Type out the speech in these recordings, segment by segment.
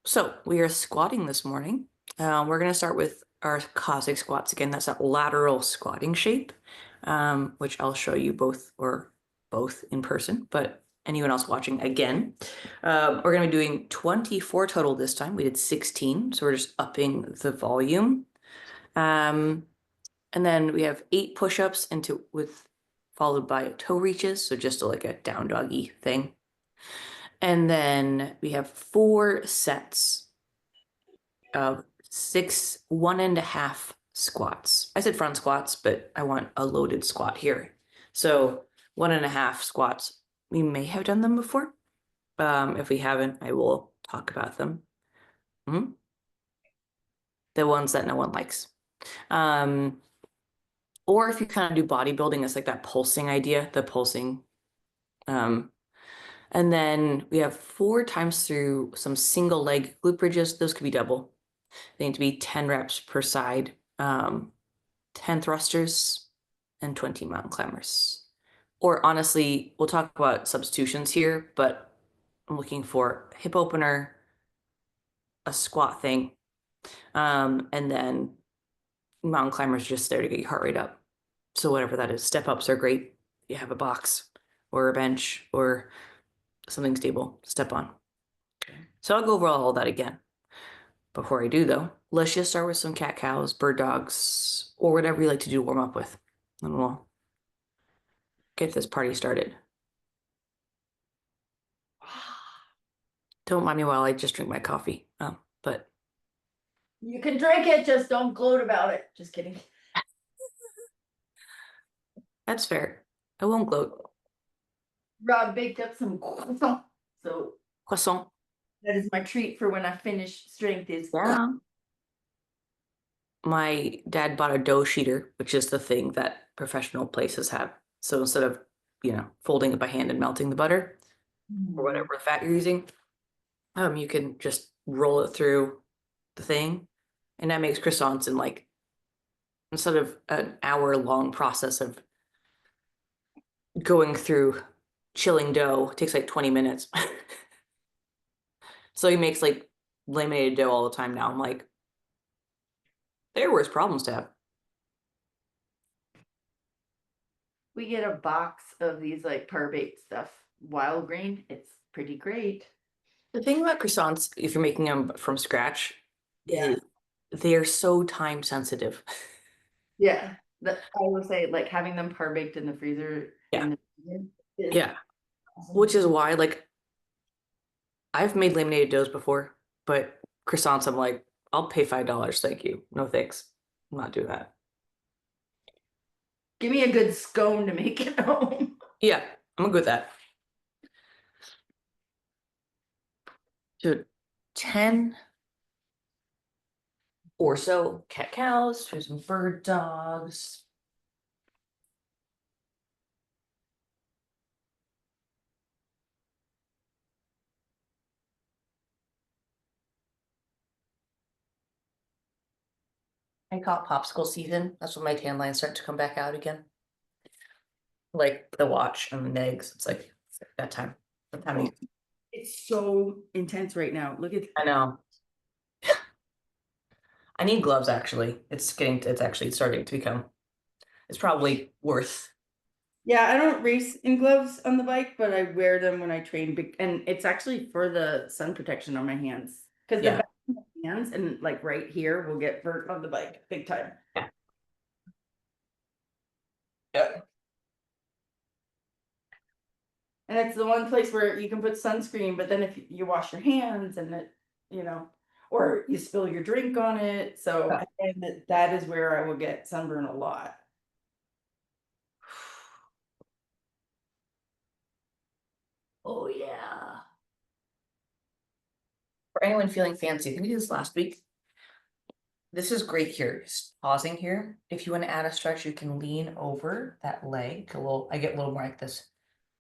So we are squatting this morning. We're going to start with our Cossac squats again. That's that lateral squatting shape, which I'll show you both in person, but anyone else watching again. We're going to be doing 24 total this time. We did 16, so we're just upping the volume. And then we have 8 push-ups followed by toe reaches, so just like a down doggy thing. And then we have 4 sets of 6 1.5 squats. I said front squats, but I want a loaded squat here. So 1.5 squats. We may have done them before. If we haven't, I will talk about them. The ones that no one likes. Or if you kind of do bodybuilding, it's like that pulsing idea, the pulsing. And then we have 4 times through some single leg glute bridges. Those could be double. They need to be 10 reps per side, 10 thrusters, and 20 mountain climbers. Or honestly, we'll talk about substitutions here, but I'm looking for hip opener, a squat thing, and then mountain climbers just there to get your heart rate up. So whatever that is, step ups are great. You have a box or a bench or something stable to step on. So I'll go over all that again. Before I do though, let's just start with some cat cows, bird dogs, or whatever you like to do warm up with. And we'll get this party started. Don't mind me while I just drink my coffee. But you can drink it, just don't gloat about it. Just kidding. that's fair. I won't gloat. Rob baked up some croissant, so Croissant. that is my treat for when I finish strength is Yeah. My dad bought a dough sheeter, which is the thing that professional places have. So instead of, folding it by hand and melting the butter or whatever fat you're using, you can just roll it through the thing. And that makes croissants in like, instead of an hour-long process of going through chilling dough, it takes like 20 minutes. So he makes like laminated dough all the time now. I'm like, there are worse problems to have. we get a box of these like par-baked stuff, wild grain. It's pretty great. The thing about croissants, if you're making them from scratch, is they're so time sensitive. Yeah. I would say like having them par-baked in the freezer. Yeah. Is Yeah. awesome. Which is why, like, I've made laminated doughs before, but croissants, I'm like, I'll pay $5. Thank you. No thanks. I'm not doing that. Give me a good scone to make it home. Yeah, I'm good with that. So 10 or so cat cows, do some bird dogs. I call it popsicle season. That's when my tan lines start to come back out again. Like the watch and the legs. It's like that time. It's so intense right now. Look at I know. I need gloves actually. It's actually starting to become, it's probably worth. Yeah, I don't race in gloves on the bike, but I wear them when I train, and it's actually for the sun protection on my hands. Because the Yeah. back of my hands and like right here will get burnt on the bike big time. Yeah. Yeah. And it's the one place where you can put sunscreen, but then if you wash your hands and it, or you spill your drink on it. So I find that is where I will get sunburn a lot. Oh yeah. For anyone feeling fancy, I think we did this last week. This is great here. Just pausing here. If you want to add a stretch, you can lean over that leg I get a little more like this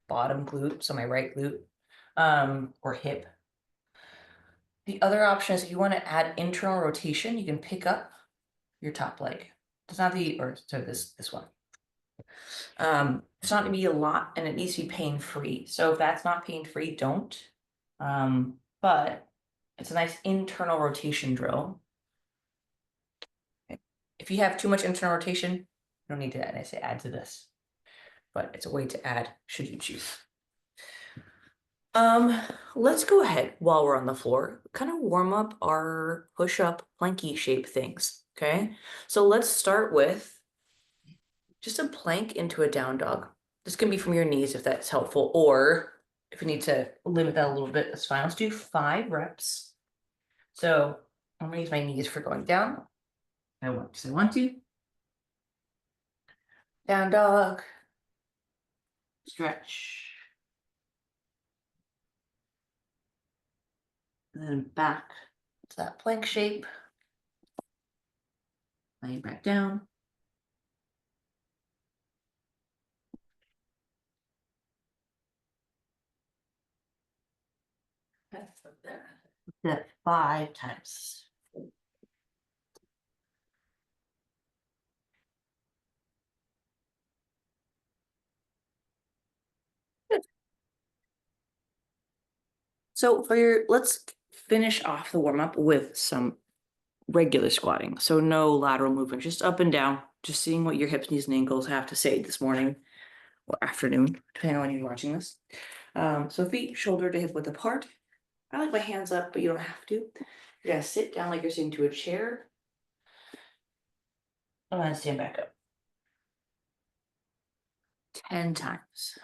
bottom glute, so my right glute, or hip. The other option is if you want to add internal rotation, you can pick up your top leg. It's not this one. It's not gonna be a lot and it needs to be pain-free. So if that's not pain-free, don't. But It's a nice internal rotation drill. Okay. If you have too much internal rotation, you don't need to, I say add to this, but it's a way to add should you choose. Let's go ahead while we're on the floor, kind of warm up our push-up planky shape things. Okay, so let's start with just a plank into a down dog. This can be from your knees if that's helpful, or if you need to limit that a little bit, that's fine. Let's do 5 reps. So I'm gonna use my knees for going down. I want to. Down dog. Stretch. And then back to that plank shape. Laying back down. That's that 5 times. Good. So let's finish off the warm up with some regular squatting. So no lateral movement, just up and down, just seeing what your hips, knees, and ankles have to say this morning or afternoon, depending on when you're watching this. So feet shoulder to hip width apart. I like my hands up, but you don't have to. You're gonna sit down like you're sitting to a chair. I'm gonna stand back up. 10 times.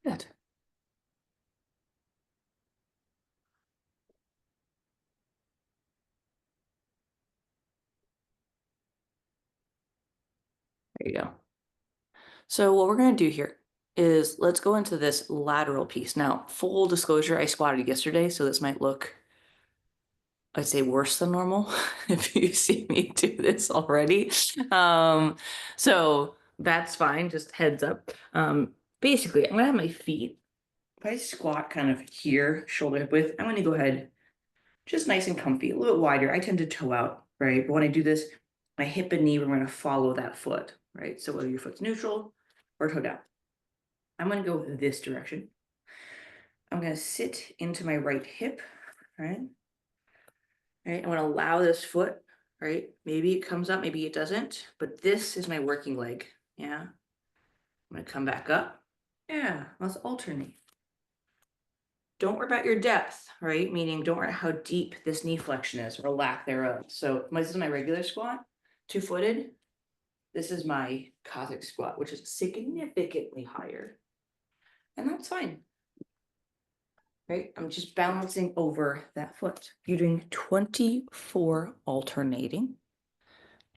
Good. There you go. So what we're gonna do here is let's go into this lateral piece. Now, full disclosure, I squatted yesterday, so this might look, I'd say, worse than normal if you see me do this already. So that's fine, just heads up. Basically, I'm gonna have my feet, if I squat kind of here, shoulder hip width, I'm gonna go ahead just nice and comfy, a little bit wider. I tend to toe out, right? But when I do this, my hip and knee, we're gonna follow that foot, right? So whether your foot's neutral or toe down. I'm gonna go this direction. I'm gonna sit into my right hip, right? Right, I'm gonna allow this foot, right? Maybe it comes up, maybe it doesn't, but this is my working leg, yeah? I'm gonna come back up. Yeah, let's alternate. Don't worry about your depth, right? Meaning don't worry how deep this knee flexion is or lack thereof. So this is my regular squat, 2-footed. This is my Cossac squat, which is significantly higher. And that's fine. Right? I'm just balancing over that foot. You're doing 24 alternating.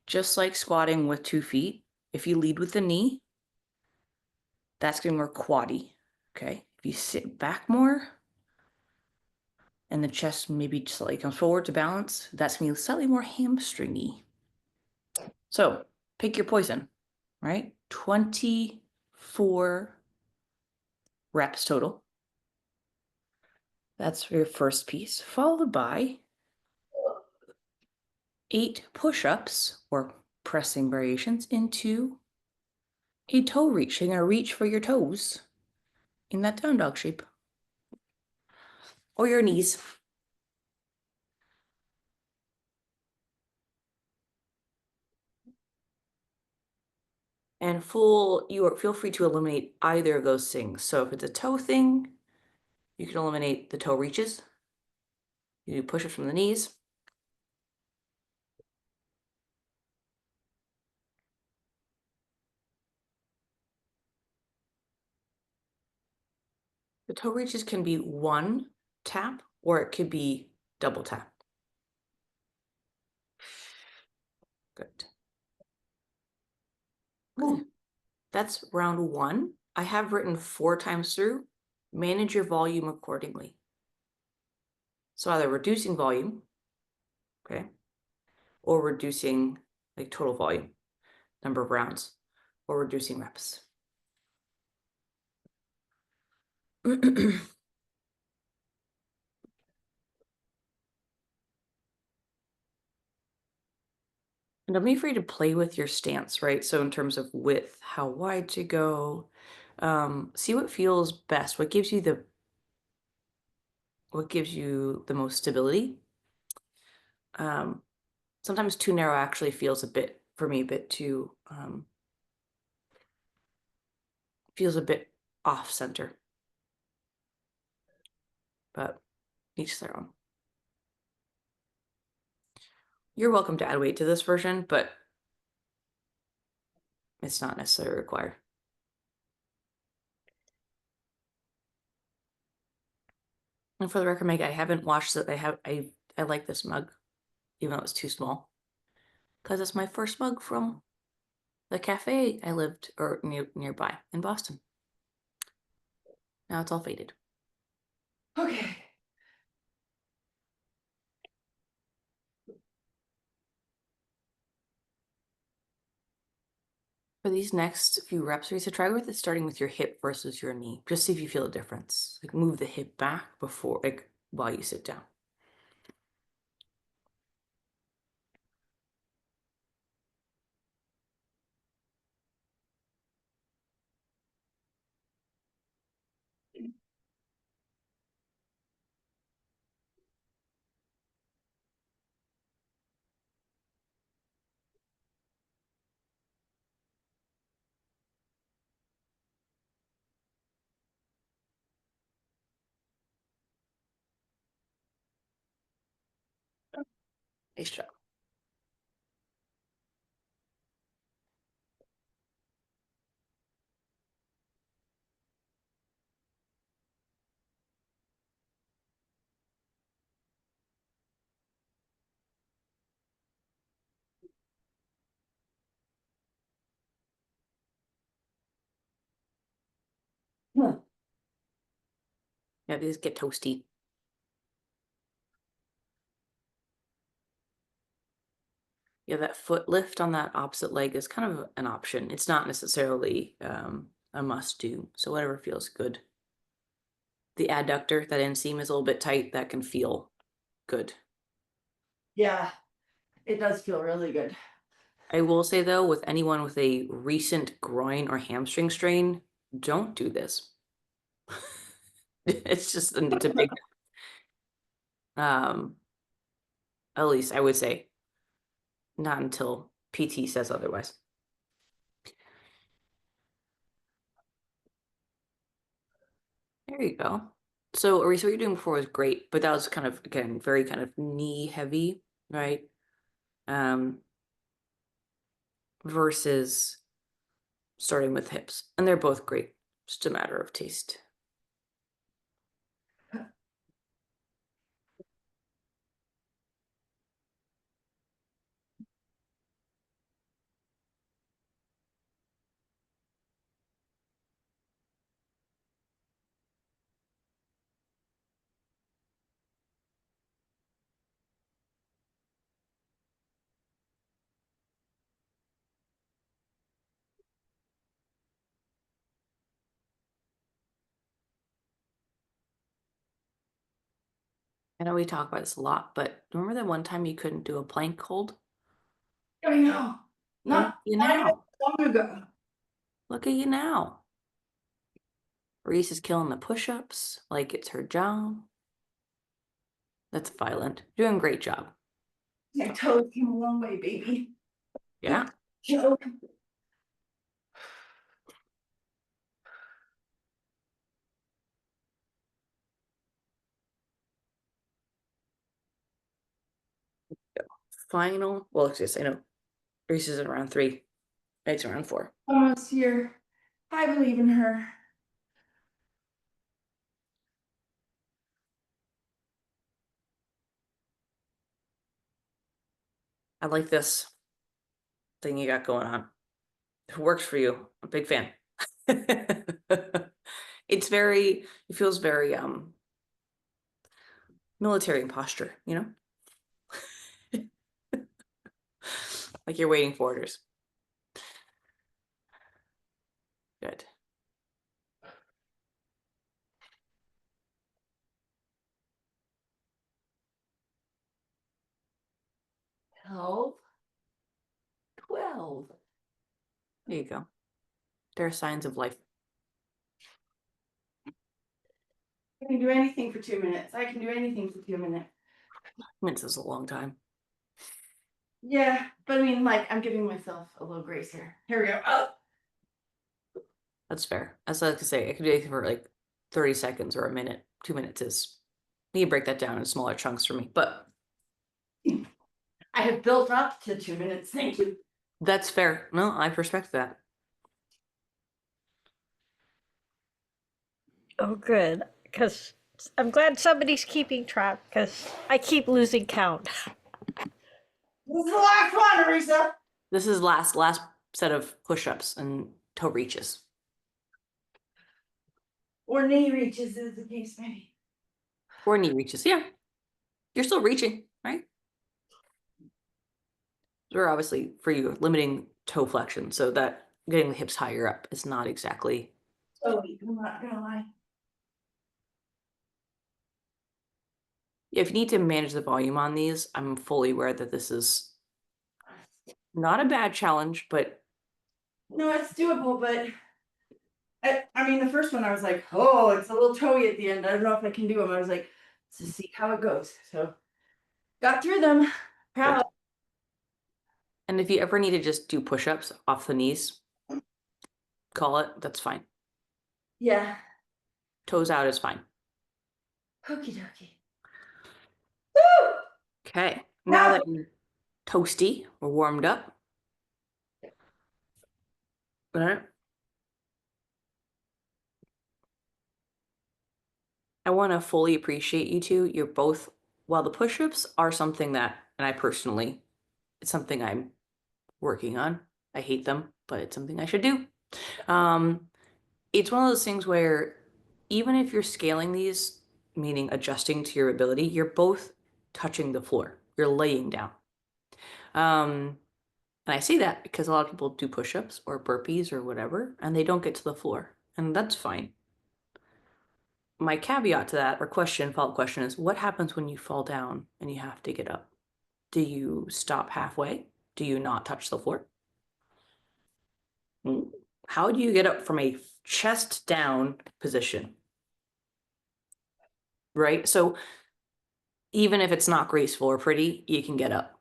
Just like squatting with 2 feet. If you lead with the knee, that's going to be more quaddy. Okay. If you sit back more and the chest maybe slightly comes forward to balance, that's going to be slightly more hamstringy. So pick your poison, right? 24 reps total. That's your first piece, followed by 8 push-ups or pressing variations into a toe reach. You're going to reach for your toes in that down dog shape. Or your knees. And feel free to eliminate either of those things. So if it's a toe thing, you can eliminate the toe reaches. You do push-ups from the knees. The toe reaches can be 1 tap or it could be double tap. Good. Good. That's round 1. I have written 4 times through. Manage your volume accordingly. So either reducing volume, okay, or reducing like total volume, number of rounds, or reducing reps. And don't be afraid to play with your stance, right? So in terms of width, how wide to go, see what feels best, what gives you the what gives you the most stability. Sometimes too narrow actually feels a bit, for me, a bit too, feels a bit off center, but each their own. You're welcome to add weight to this version, but it's not necessarily required. And for the record, Meg, I haven't washed it. I like this mug, even though it's too small, because it's my first mug from the cafe I lived or nearby in Boston. Now it's all faded. Okay. For these next few reps, Lisa, try with it starting with your hip versus your knee. Just see if you feel a difference. Like move the hip back before, like while you sit down. Nice job. Huh. Yeah, these get toasty. Yeah, that foot lift on that opposite leg is kind of an option. It's not necessarily a must do. So whatever feels good. The adductor, that inseam is a little bit tight. That can feel good. Yeah, it does feel really good. I will say though, with anyone with a recent groin or hamstring strain, don't do this. It's a big, um, at least I would say, not until PT says otherwise. There you go. So, Arisa, what you're doing before was great, but that was kind of, again, very kind of knee heavy, right? Um, versus starting with hips. And they're both great. Just a matter of taste. I know we talk about this a lot, but remember that one time you couldn't do a plank hold? I know. Well, look Not at you not even now. long ago. Look at you now. Reese is killing the push-ups like it's her job. That's violent. Doing a great job. My toes came a long way, baby. Yeah. Joke. Final. Well, it's just, I know Reese is in round 3. Meg's in round 4. Almost here. I believe in her. I like this thing you got going on. If it works for you, I'm a big fan. It's very, it feels very military in posture, you know? Like you're waiting for orders. Good. Twelve. 12. There you go. There are signs of life. I can do anything for 2 minutes. I can do anything for 2 minutes. Minutes is a long time. Yeah, but I mean, like, I'm giving myself a little grace here. Here we go. Oh. That's fair. As I like to say, I could do anything for like 30 seconds or a minute. 2 minutes is, you can break that down in smaller chunks for me, but I have built up to 2 minutes. Thank you. that's fair. No, I respect that. Oh, good. Because I'm glad somebody's keeping track because I keep losing count. This is the last one, Arisa. This is last set of push-ups and toe reaches. Or knee reaches, as the case may be. Or knee reaches. Yeah. You're still reaching, right? We're obviously, for you, limiting toe flexion, so that getting the hips higher up is not exactly. Oh, I'm not gonna lie. If you need to manage the volume on these, I'm fully aware that this is not a bad challenge, but No, it's doable, but I mean, the first one I was like, oh, it's a little toey at the end. I don't know if I can do them. I was like, let's see how it goes. So got through them. Proud. and if you ever need to just do push-ups off the knees, call it, that's fine. Yeah. Toes out is fine. Okie dokie. Woo! Okay, now that you're toasty, we're warmed up. All right. I want to fully appreciate you two. You're both, while the push-ups are something that, and I personally, it's something I'm working on. I hate them, but it's something I should do. It's one of those things where even if you're scaling these, meaning adjusting to your ability, you're both touching the floor. You're laying down. And I say that because a lot of people do push-ups or burpees or whatever, and they don't get to the floor, and that's fine. My caveat to that, or question, follow-up question, is what happens when you fall down and you have to get up? Do you stop halfway? Do you not touch the floor? How do you get up from a chest down position? Right? So even if it's not graceful or pretty, you can get up.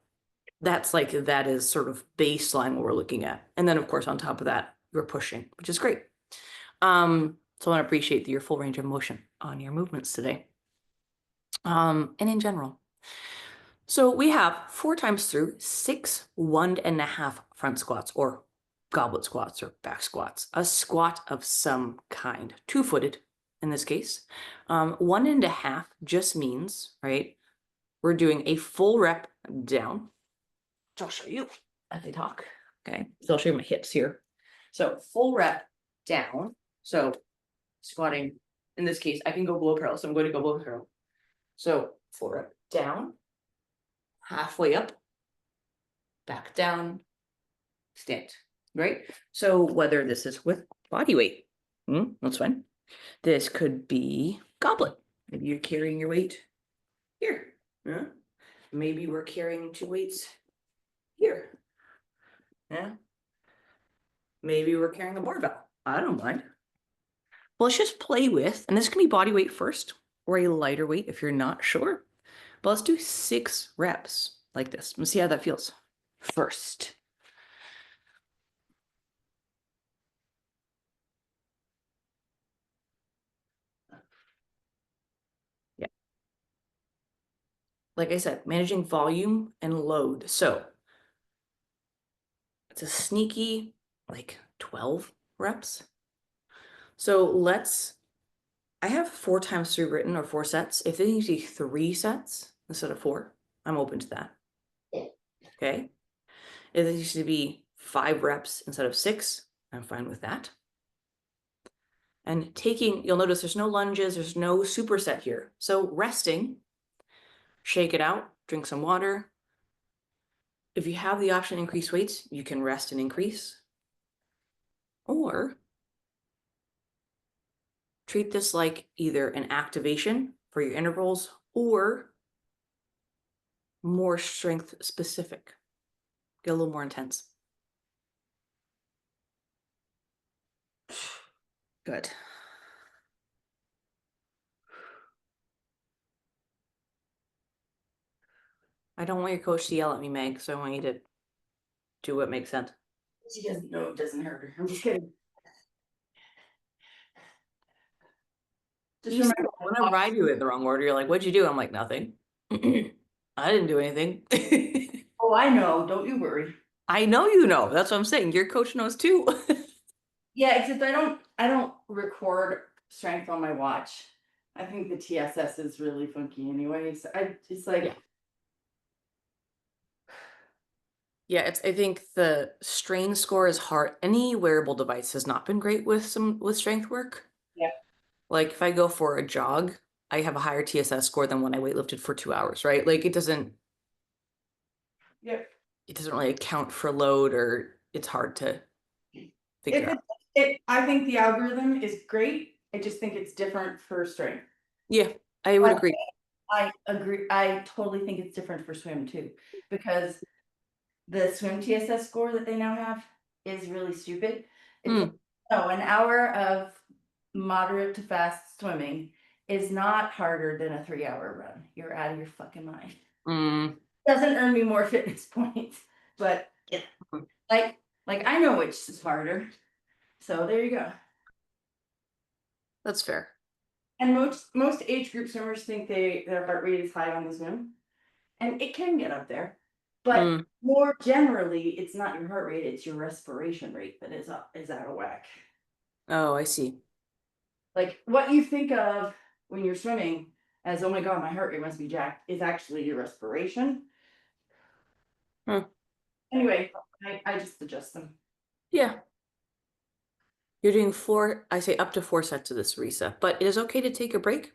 That's like, that is sort of baseline what we're looking at. And then of course, on top of that, you're pushing, which is great. So I want to appreciate your full range of motion on your movements today. And in general. So we have 4 times through 6 1.5 front squats or goblet squats or back squats, a squat of some kind, 2-footed in this case. 1.5 just means, right, we're doing a full rep down. I'll show you as I talk. Okay, so I'll show you my hips here. So full rep down. So squatting, in this case, I can go below parallel. So I'm going to go below parallel. So full rep down, halfway up, back down, stand, right? So whether this is with body weight, that's fine. This could be goblet. Maybe you're carrying your weight here. Yeah. Maybe we're carrying 2 weights here. Yeah. Maybe we're carrying a barbell. I don't mind. Well, let's just play with, and this can be body weight first or a lighter weight if you're not sure. But let's do 6 reps like this. Let's see how that feels first. Yeah. Like I said, managing volume and load. So it's a sneaky like 12 reps. So I have 4 times 3 written, or 4 sets. If they need to be 3 sets instead of 4, I'm open to that. Okay. If it needs to be 5 reps instead of 6, I'm fine with that. And you'll notice there's no lunges, there's no superset here. So resting, shake it out, drink some water. If you have the option to increase weights, you can rest and increase. Or treat this like either an activation for your intervals or more strength specific. Get a little more intense. Good. I don't want your coach to yell at me, Meg, so I want you to do what makes sense. She doesn't know it doesn't hurt her. I'm just kidding. Just You said remember. whenever I do it in the wrong order, you're like, what'd you do? I'm like, nothing. I didn't do anything. Oh, I know. Don't you worry. I know you know. That's what I'm saying. Your coach knows too. Yeah, except I don't record strength on my watch. I think the TSS is really funky anyway. So it's like Yeah. Yeah, I think the strain score is hard. Any wearable device has not been great with strength work. Yeah. Like if I go for a jog, I have a higher TSS score than when I weightlifted for 2 hours, right? Like it doesn't Yep. really account for load, or it's hard to figure If out. I think the algorithm is great. I just think it's different for strength. Yeah, I would agree. I agree. I totally think it's different for swim too, because the swim TSS score that they now have is really stupid. It's Mm. no, an hour of moderate to fast swimming is not harder than a 3-hour run. You're out of your fucking mind. Mm. Doesn't earn me more fitness points, but like I know which is harder. So there you go. That's fair. And most age group swimmers think their heart rate is high on the swim, and it can get up there. But Mm. more generally, it's not your heart rate; it's your respiration rate that is out of whack. Oh, I see. Like what you think of when you're swimming as "oh my god, my heart rate must be jacked" is actually your respiration. Hmm. Anyway, I just adjust them. Yeah. You're doing I say up to 4 sets of this, Risa, but it is okay to take a break.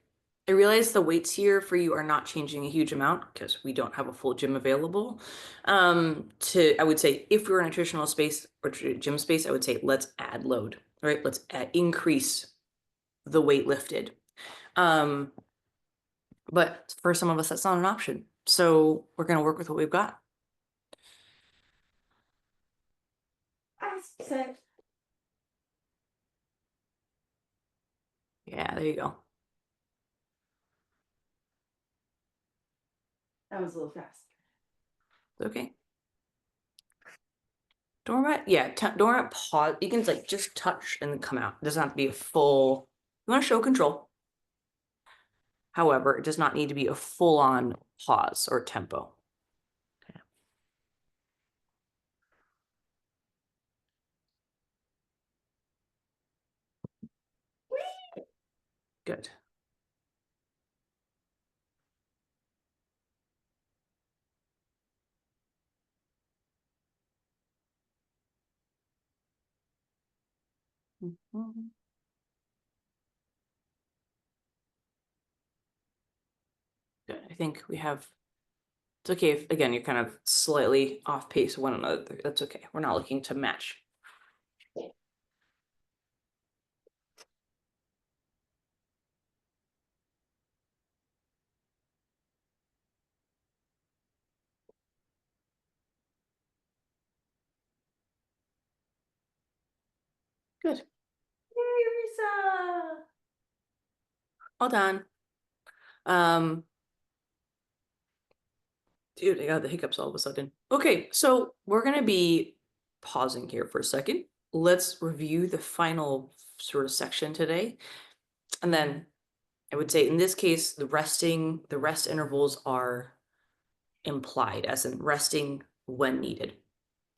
I realize the weights here for you are not changing a huge amount because we don't have a full gym available. I would say if we're in a nutritional space or gym space, I would say let's add load, right? Let's increase the weight lifted. But for some of us, that's not an option. So we're going to work with what we've got. I said Yeah, there you go. that was a little fast. Okay. Don't worry about, yeah, don't worry about pause. You can like just touch and then come out. It doesn't have to be a full, you want to show control. However, it does not need to be a full-on pause or tempo. Okay. Good. Mhm. Good. I think we have, it's okay if, again, you're kind of slightly off pace one another. That's okay. We're not looking to match. Good. Yay, Risa! All done. Dude, I got the hiccups all of a sudden. Okay, so we're gonna be pausing here for a second. Let's review the final sort of section today. And then I would say in this case, the rest intervals are implied, as in resting when needed,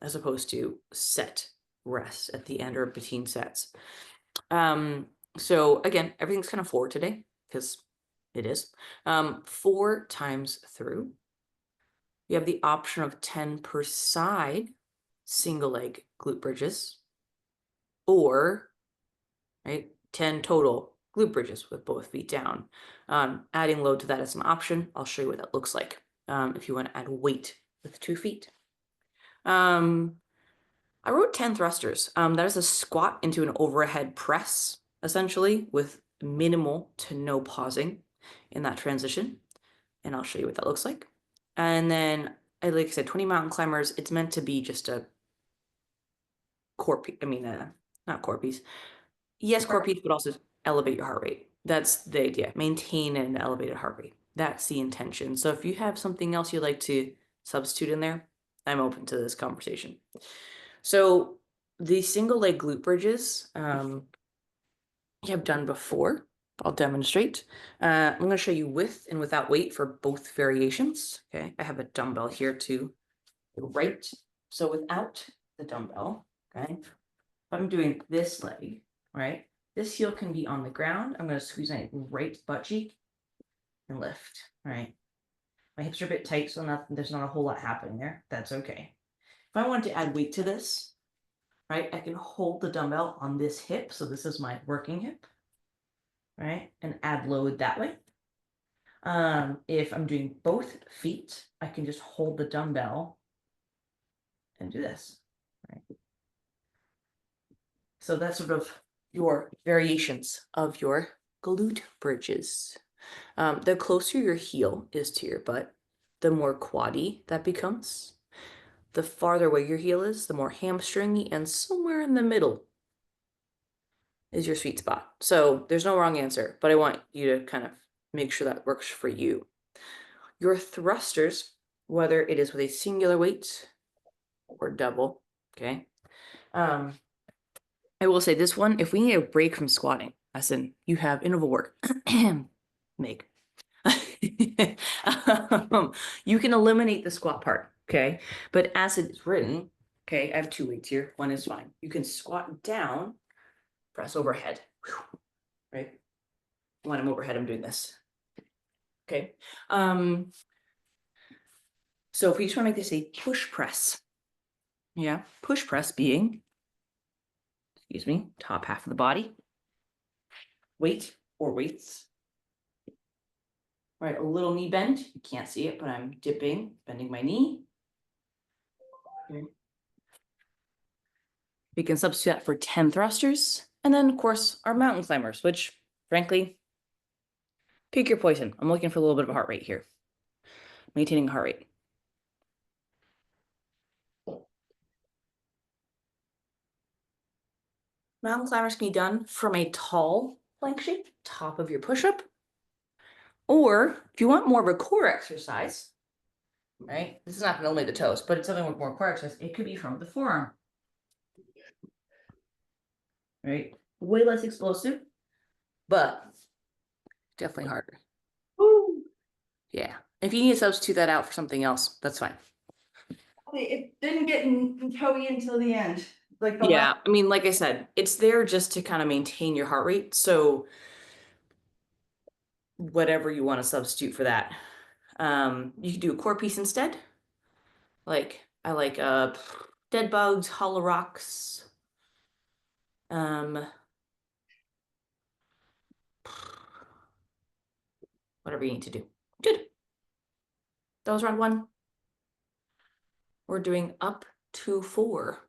as opposed to set rest at the end or between sets. So again, everything's kind of forward today because it is. 4 times through. You have the option of 10 per side single leg glute bridges, or right 10 total glute bridges with both feet down. Adding load to that is an option. I'll show you what that looks like if you want to add weight with 2 feet. I wrote 10 thrusters. That is a squat into an overhead press, essentially, with minimal to no pausing in that transition. And I'll show you what that looks like. And then, like I said, 20 mountain climbers, it's meant to be just a core piece. I mean, not core piece. Yes, core piece, but also elevate your heart rate. That's the idea. Maintain an elevated heart rate. That's the intention. So if you have something else you'd like to substitute in there, I'm open to this conversation. So the single leg glute bridges, you have done before. I'll demonstrate. I'm going to show you with and without weight for both variations. Okay, I have a dumbbell here to the right. So without the dumbbell, okay, if I'm doing this leg, right, this heel can be on the ground. I'm going to squeeze my right butt cheek and lift, right? My hips are a bit tight, so there's not a whole lot happening there. That's okay. If I want to add weight to this, right, I can hold the dumbbell on this hip. So this is my working hip, right, and add load that way. If I'm doing both feet, I can just hold the dumbbell and do this, right? So that's sort of your variations of your glute bridges. The closer your heel is to your butt, the more quaddy that becomes. The farther away your heel is, the more hamstringy, and somewhere in the middle is your sweet spot. So there's no wrong answer, but I want you to kind of make sure that works for you. Your thrusters, whether it is with a singular weight or double, okay? I will say this one, if we need a break from squatting, as in you have interval work, Meg, you can eliminate the squat part, okay? But as it's written, okay, I have two weights here. One is fine. You can squat down, press overhead, right? When I'm overhead, I'm doing this. Okay. So if we just want to make this a push press, yeah, push press being, excuse me, top half of the body, weight or weights, right? A little knee bend. You can't see it, but I'm bending my knee. Okay. We can substitute that for 10 thrusters. And then, of course, our mountain climbers, which, frankly, pick your poison. I'm looking for a little bit of a heart rate here. Maintaining heart rate. Mountain climbers can be done from a tall plank shape, top of your push-up. Or if you want more of a core exercise, right? This is not going to eliminate the toes, but it's something with more core exercise. It could be from the forearm. Right? Way less explosive, but definitely harder. Woo! Yeah. If you need to substitute that out for something else, that's fine. It didn't get toey until the end. Like the Yeah. last. I mean, like I said, it's there just to kind of maintain your heart rate. So whatever you want to substitute for that. You can do a core piece instead. Like I like dead bugs, hollow rocks. Whatever you need to do. Good. That was round 1. We're doing up to 4.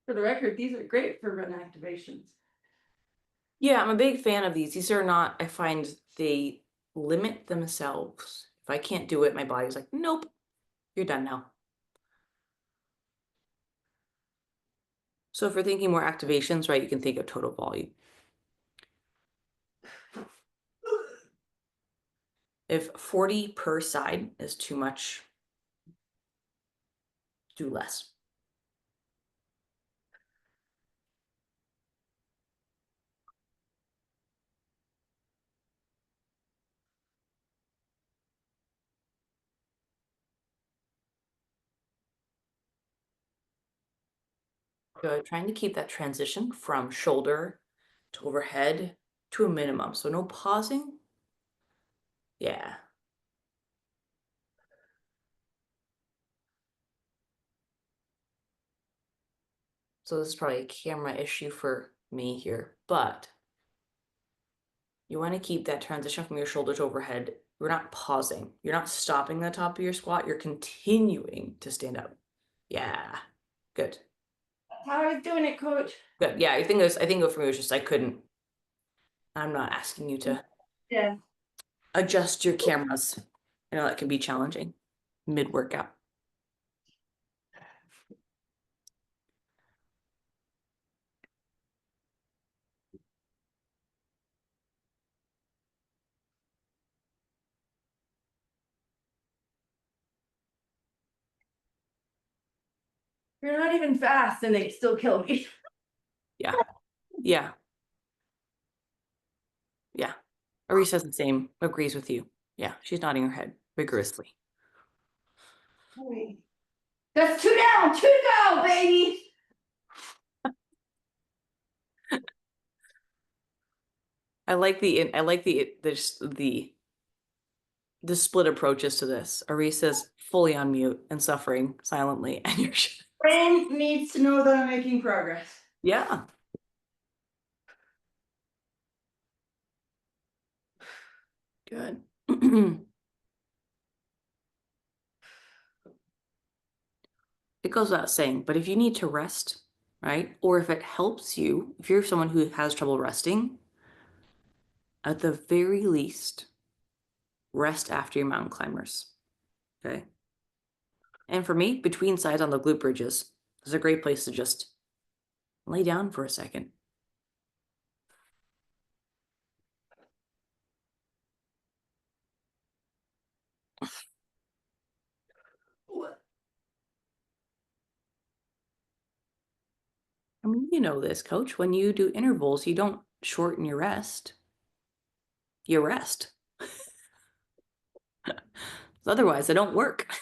For the record, these are great for run activations. Yeah, I'm a big fan of these. These are not, I find they limit themselves. If I can't do it, my body's like, nope, you're done now. So if we're thinking more activations, right, you can think of total volume. If 40 per side is too much, do less. Good. Trying to keep that transition from shoulder to overhead to a minimum. So no pausing. Yeah. So this is probably a camera issue for me here, but you want to keep that transition from your shoulder to overhead. You're not pausing. You're not stopping the top of your squat. You're continuing to stand up. Yeah. Good. That's how I was doing it, coach. Good. Yeah, I think for me it was just I couldn't. I'm not asking you to Yeah. adjust your cameras. I know that can be challenging mid-workout. You're not even fast and they still kill me. Yeah. Yeah. Yeah. Arisa says the same, agrees with you. Yeah, she's nodding her head vigorously. That's 2 down, 2 to go, baby. I like the split approaches to this. Arisa's fully on mute and suffering silently, and you're Brain needs to know that I'm making progress. yeah. Good. It goes without saying, but if you need to rest, right? Or if it helps you, if you're someone who has trouble resting, at the very least, rest after your mountain climbers. Okay. And for me, between sides on the glute bridges is a great place to just lay down for a second. I mean, you know this, coach. When you do intervals, you don't shorten your rest. You rest. Otherwise, they don't work.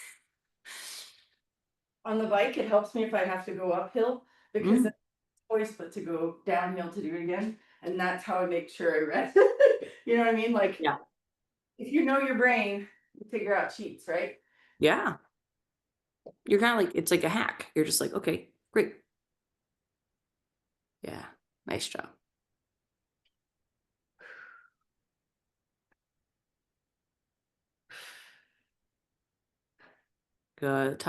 On the bike, it helps me if I have to go uphill because it's always but to go downhill to do it again. And that's how I make sure I rest. You know what I mean? Like, Yeah. if you know your brain, you figure out cheats, right? Yeah. You're kind of like, it's like a hack. You're just like, okay, great. Yeah. Nice job. Good.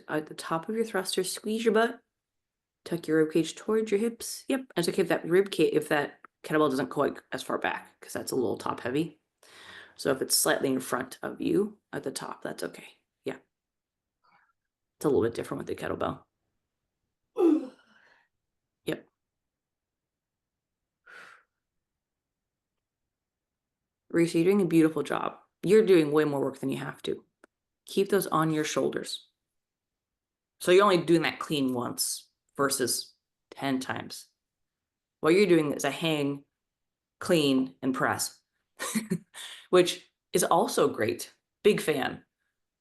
At the top of your thrusters, squeeze your butt. Tuck your rib cage towards your hips. Yep. It's okay if that if that kettlebell doesn't go like as far back because that's a little top heavy. So if it's slightly in front of you at the top, that's okay. Yeah. It's a little bit different with the kettlebell. Yep. Reese, you're doing a beautiful job. You're doing way more work than you have to. Keep those on your shoulders. So you're only doing that clean once versus 10 times. What you're doing is a hang, clean, and press, which is also great. Big fan.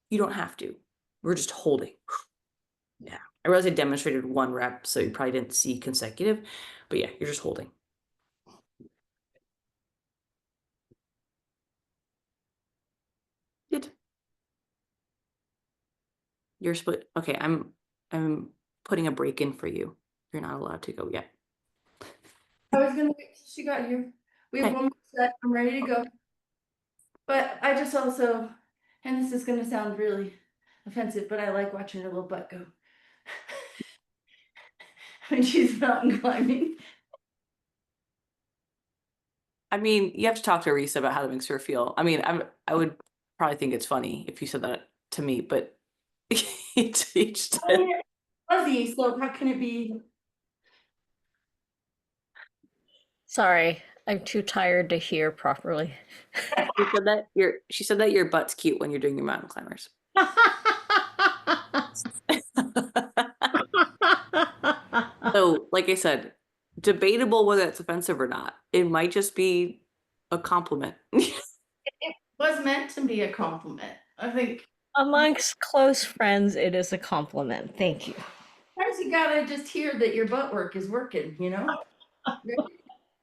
You don't have to. We're just holding. Yeah. I realize I demonstrated 1 rep, so you probably didn't see consecutive, but yeah, you're just holding. Good. You're split. Okay, I'm putting a break in for you. You're not allowed to go yet. I was gonna wait till she got here. We have Okay. 1 more set. I'm ready to go. But I just also, and this is gonna sound really offensive, but I like watching her little butt go. When she's mountain climbing. I mean, you have to talk to Arisa about how that makes her feel. I mean, I would probably think it's funny if you said that to me, but each I mean, it's fuzzy, so how can it be? Sorry, I'm too tired to hear properly. she said that your butt's cute when you're doing your mountain climbers. So, like I said, debatable whether it's offensive or not. It might just be a compliment. It was meant to be a compliment. I think Amongst close friends, it is a compliment. Thank you. sometimes you gotta just hear that your butt work is working, you know? And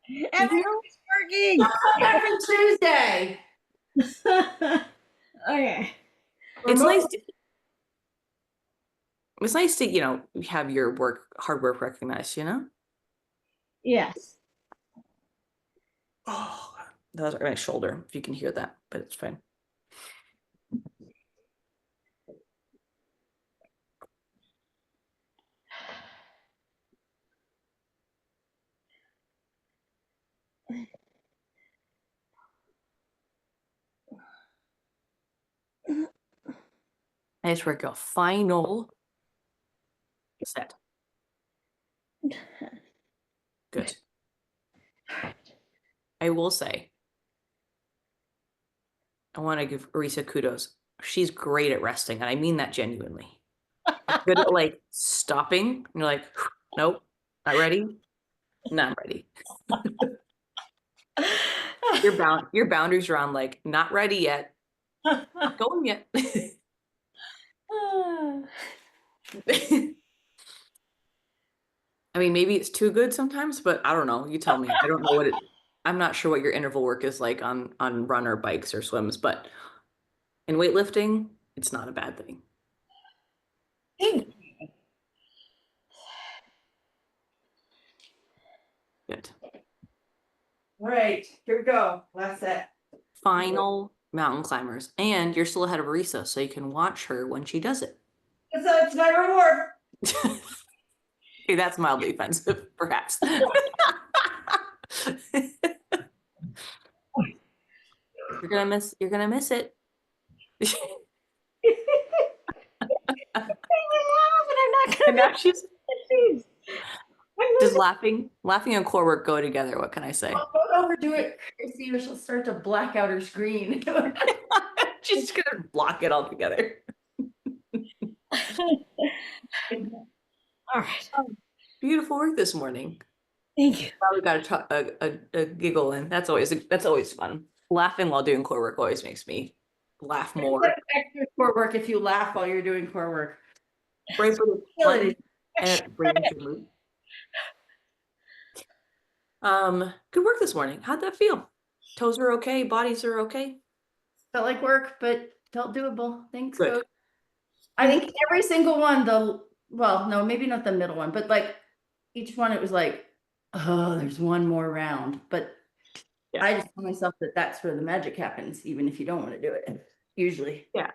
You it's know? Every Tuesday. working. Okay. It's nice it's nice to, have your hard work recognized, Yes. Oh, that was my shoulder, if you can hear that, but it's fine. Nice work, girl. Final set. Good. I will say, I want to give Arisa kudos. She's great at resting, and I mean that genuinely. Good at like stopping. And you're like, nope, not ready. Not ready. Your boundaries around like not ready yet, not going yet. I mean, maybe it's too good sometimes, but I don't know. You tell me. I don't know I'm not sure what your interval work is like on run or bikes or swims, but in weightlifting, it's not a bad thing. Good. All right, here we go. Last set. Final mountain climbers. And you're still ahead of Arisa, so you can watch her when she does it. So it's my reward. Okay, that's mildly offensive, perhaps. You're gonna miss it. And now she's just laughing and core work go together. What can I say? Don't overdo it, Kirstie, or she'll start to black out her screen. She's gonna block it all together. All right. Beautiful work this morning. Thank you. Probably got a giggle in. That's always fun. Laughing while doing core work always makes me laugh more. Extra core work if you laugh while you're doing core work. Right, but it's fun and it brings your mood. Good work this morning. How'd that feel? Toes are okay, bodies are okay. Felt like work, but felt doable. Thanks, Good. Coach. I think every single one, well, no, maybe not the middle one, but like each one, it was like, oh, there's one more round. But Yeah. I just tell myself that that's where the magic happens, even if you don't want to do it, usually. Yeah.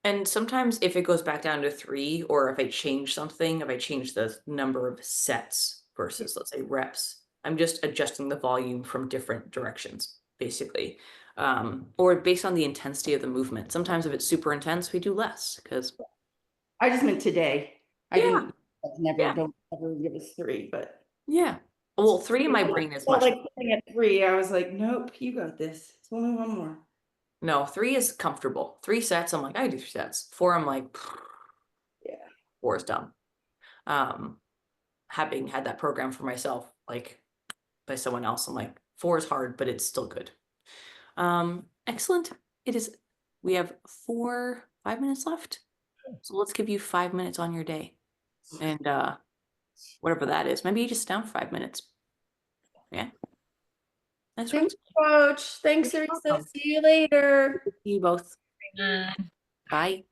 And sometimes if it goes back down to 3, or if I change something, if I change the number of sets versus, let's say, reps, I'm just adjusting the volume from different directions, basically. Or based on the intensity of the movement. Sometimes if it's super intense, we do less because. I just meant today. I Yeah. didn't Yeah. don't ever give us 3, but Yeah. Well, 3 in my brain is much. like putting at 3, I was like, nope, you got this. It's only one more. No, 3 is comfortable. 3 sets, I'm like, I do 3 sets. 4, I'm like, Yeah. 4 is done. Having had that program for myself, like by someone else, I'm like, 4 is hard, but it's still good. Excellent. We have 5 minutes left. So let's give you 5 minutes on your day. And whatever that is, maybe you just sit down for 5 minutes. Yeah. Nice work. Thanks, Coach. Thanks, Teresa. See you later. See you both. Bye.